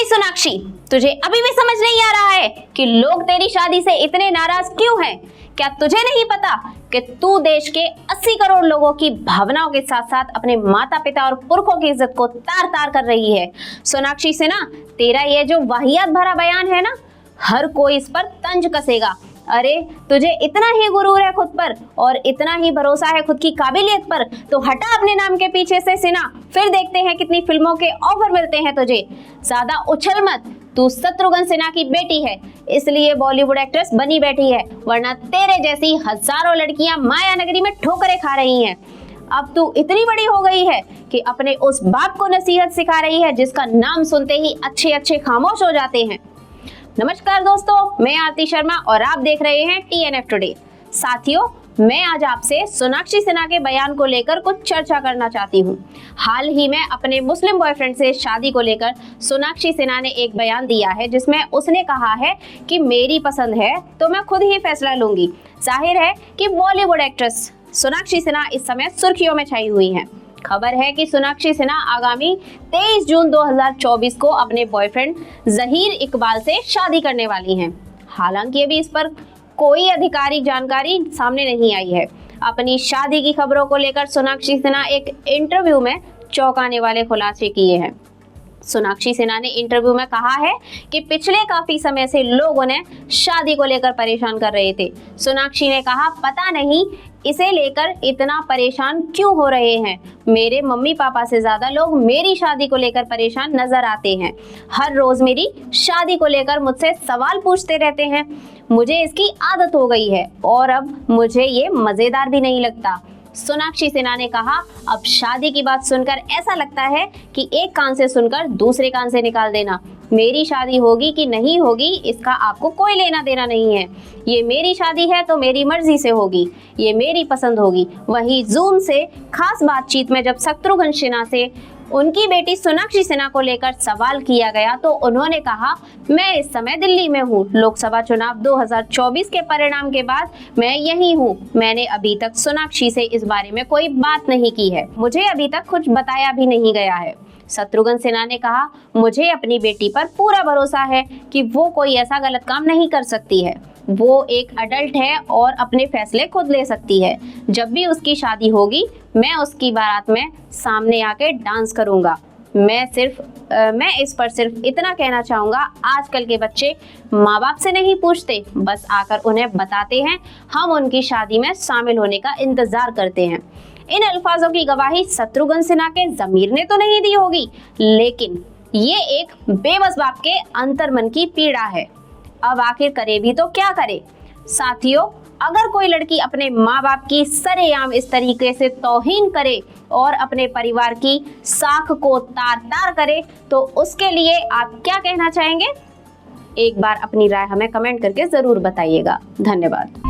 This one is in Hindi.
सोनाक्षी, तुझे अभी भी समझ नहीं आ रहा है कि लोग तेरी शादी से इतने नाराज क्यों हैं? क्या तुझे नहीं पता कि तू देश के 80 करोड़ लोगों की भावनाओं के साथ साथ अपने माता पिता और पुरखों की इज्जत को तार तार कर रही है? सोनाक्षी सिन्हा, तेरा ये जो वाहियात भरा बयान है ना, हर कोई इस पर तंज कसेगा। अरे तुझे इतना ही गुरूर है खुद पर और इतना ही भरोसा है खुद की काबिलियत पर, तो हटा अपने नाम के पीछे से सिन्हा, फिर देखते हैं कितनी फिल्मों के ऑफर मिलते हैं तुझे। ज्यादा उछल मत, तू शत्रुघ्न सिन्हा की बेटी है, इसलिए बॉलीवुड एक्ट्रेस बनी बैठी है, वरना तेरे जैसी हजारों लड़कियां माया नगरी में ठोकरें खा रही हैं। अब तू इतनी बड़ी हो गई है कि अपने उस बाप को नसीहत सिखा रही है जिसका नाम सुनते ही अच्छे अच्छे खामोश हो जाते हैं। नमस्कार दोस्तों, मैं आरती शर्मा और आप देख रहे हैं TNF टुडे। साथियों, मैं आज आपसे सोनाक्षी सिन्हा के बयान को लेकर कुछ चर्चा करना चाहती हूँ। हाल ही में अपने मुस्लिम बॉयफ्रेंड से शादी को लेकर सोनाक्षी सिन्हा ने एक बयान दिया है जिसमें उसने कहा है कि मेरी पसंद है तो मैं खुद ही फैसला लूंगी। जाहिर है कि बॉलीवुड एक्ट्रेस सोनाक्षी सिन्हा इस समय सुर्खियों में छाई हुई हैं। खबर है कि सोनाक्षी सिन्हा आगामी 23 जून 2024 को अपने बॉयफ्रेंड जहीर इकबाल से शादी करने वाली हैं। हालांकि अभी इस पर कोई आधिकारिक जानकारी सामने नहीं आई है। अपनी शादी की खबरों को लेकर सोनाक्षी सिन्हा एक इंटरव्यू में चौंकाने वाले खुलासे किए हैं। सोनाक्षी सिन्हा ने इंटरव्यू में कहा है कि पिछले काफी समय से लोग उन्हें शादी को लेकर परेशान कर रहे थे। सोनाक्षी ने कहा, पता नहीं इसे लेकर इतना परेशान क्यों हो रहे हैं। मेरे मम्मी पापा से ज्यादा लोग मेरी शादी को लेकर परेशान नजर आते हैं। हर रोज मेरी शादी को लेकर मुझसे सवाल पूछते रहते हैं। मुझे इसकी आदत हो गई है और अब मुझे ये मजेदार भी नहीं लगता। सोनाक्षी सिन्हा ने कहा, अब शादी की बात सुनकर ऐसा लगता है कि एक कान से सुनकर दूसरे कान से निकाल देना। मेरी शादी होगी कि नहीं होगी इसका आपको कोई लेना देना नहीं है। ये मेरी शादी है तो मेरी मर्जी से होगी, ये मेरी पसंद होगी। वहीं जूम से खास बातचीत में जब शत्रुघ्न सिन्हा से उनकी बेटी सोनाक्षी सिन्हा को लेकर सवाल किया गया तो उन्होंने कहा, मैं इस समय दिल्ली में हूँ। लोकसभा चुनाव 2024 के परिणाम के बाद मैं यहीं हूँ। मैंने अभी तक सोनाक्षी से इस बारे में कोई बात नहीं की है। मुझे अभी तक कुछ बताया भी नहीं गया है। शत्रुघ्न सिन्हा ने कहा, मुझे अपनी बेटी पर पूरा भरोसा है कि वो कोई ऐसा गलत काम नहीं कर सकती है। वो एक अडल्ट है और अपने फैसले खुद ले सकती है। जब भी उसकी शादी होगी मैं उसकी बारात में सामने आके डांस करूंगा। मैं इस पर सिर्फ इतना कहना चाहूँगा, आजकल के बच्चे माँ बाप से नहीं पूछते, बस आकर उन्हें बताते हैं। हम उनकी शादी में शामिल होने का इंतजार करते हैं। इन अल्फाजों की गवाही शत्रुघ्न सिन्हा के ज़मीर ने तो नहीं दी होगी, लेकिन ये एक बेबस बाप के अंतर्मन की पीड़ा है। अब आखिर करे भी तो क्या करे। साथियों, अगर कोई लड़की अपने माँ बाप की सरेआम इस तरीके से तौहीन करे और अपने परिवार की साख को तार तार करे तो उसके लिए आप क्या कहना चाहेंगे? एक बार अपनी राय हमें कमेंट करके जरूर बताइएगा। धन्यवाद।